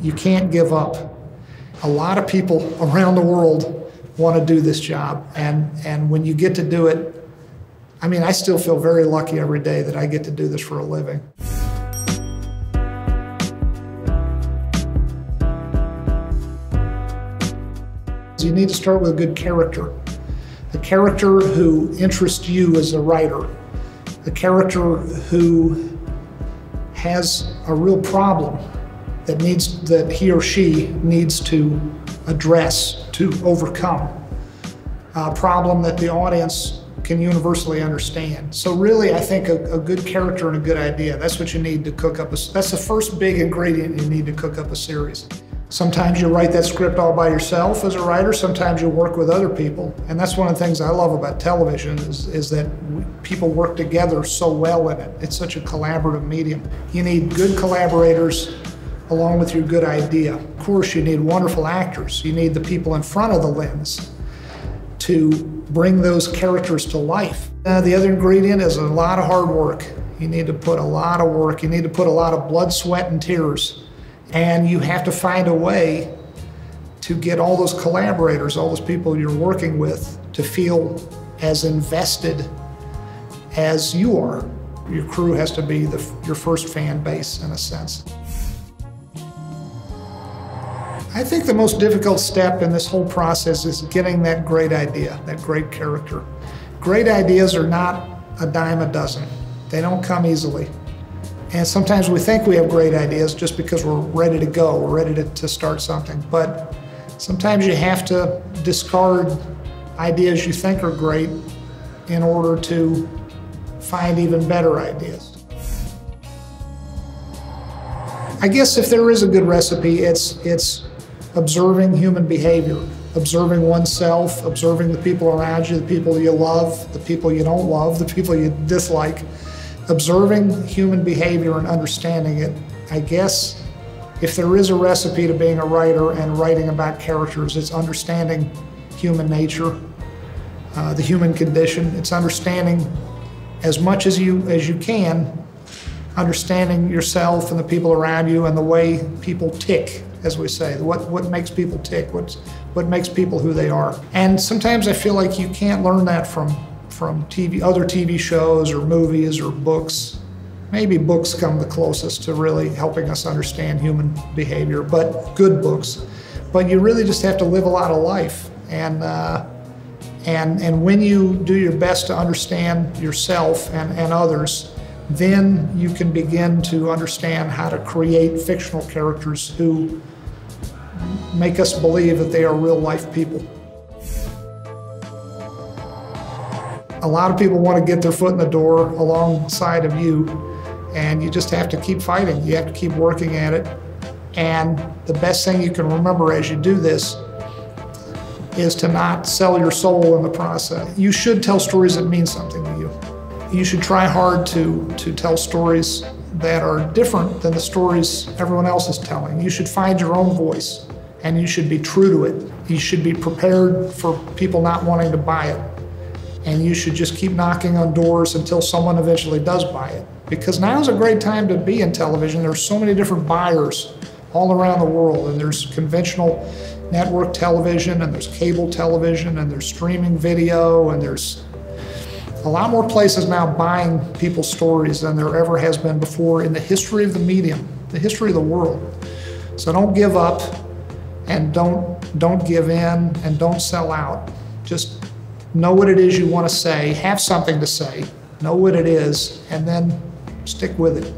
You can't give up. A lot of people around the world want to do this job, and when you get to do it, I mean, I still feel very lucky every day that I get to do this for a living. You need to start with a good character. A character who interests you as a writer. A character who has a real problem that he or she needs to address, to overcome. A problem that the audience can universally understand. So really, I think a good character and a good idea, that's what you need to cook up that's the first big ingredient you need to cook up a series. Sometimes you write that script all by yourself as a writer, sometimes you work with other people. And that's one of the things I love about television is that people work together so well in it. It's such a collaborative medium. You need good collaborators along with your good idea. Of course, you need wonderful actors. You need the people in front of the lens to bring those characters to life. The other ingredient is a lot of hard work. You need to put a lot of work. You need to put a lot of blood, sweat, and tears. And you have to find a way to get all those collaborators, all those people you're working with, to feel as invested as you are. Your crew has to be your first fan base, in a sense. I think the most difficult step in this whole process is getting that great idea, that great character. Great ideas are not a dime a dozen. They don't come easily. And sometimes we think we have great ideas just because we're ready to go, we're ready to start something. But sometimes you have to discard ideas you think are great in order to find even better ideas. I guess if there is a good recipe, it's observing human behavior, observing oneself, observing the people around you, the people you love, the people you don't love, the people you dislike. Observing human behavior and understanding it. I guess if there is a recipe to being a writer and writing about characters, it's understanding human nature, the human condition. It's understanding as much as you can, understanding yourself and the people around you and the way people tick, as we say. What makes people tick, what makes people who they are. And sometimes I feel like you can't learn that from other TV shows or movies or books. Maybe books come the closest to really helping us understand human behavior, but good books. But you really just have to live a lot of life. And when you do your best to understand yourself and others, then you can begin to understand how to create fictional characters who make us believe that they are real life people. A lot of people want to get their foot in the door alongside of you, and you just have to keep fighting. You have to keep working at it. And the best thing you can remember as you do this is to not sell your soul in the process. You should tell stories that mean something to you. You should try hard to tell stories that are different than the stories everyone else is telling. You should find your own voice, and you should be true to it. You should be prepared for people not wanting to buy it. And you should just keep knocking on doors until someone eventually does buy it. Because now is a great time to be in television. There's so many different buyers all around the world, and there's conventional network television, and there's cable television, and there's streaming video, and there's a lot more places now buying people's stories than there ever has been before in the history of the medium, the history of the world. So don't give up, and don't give in, and don't sell out. Just know what it is you want to say, have something to say, know what it is, and then stick with it.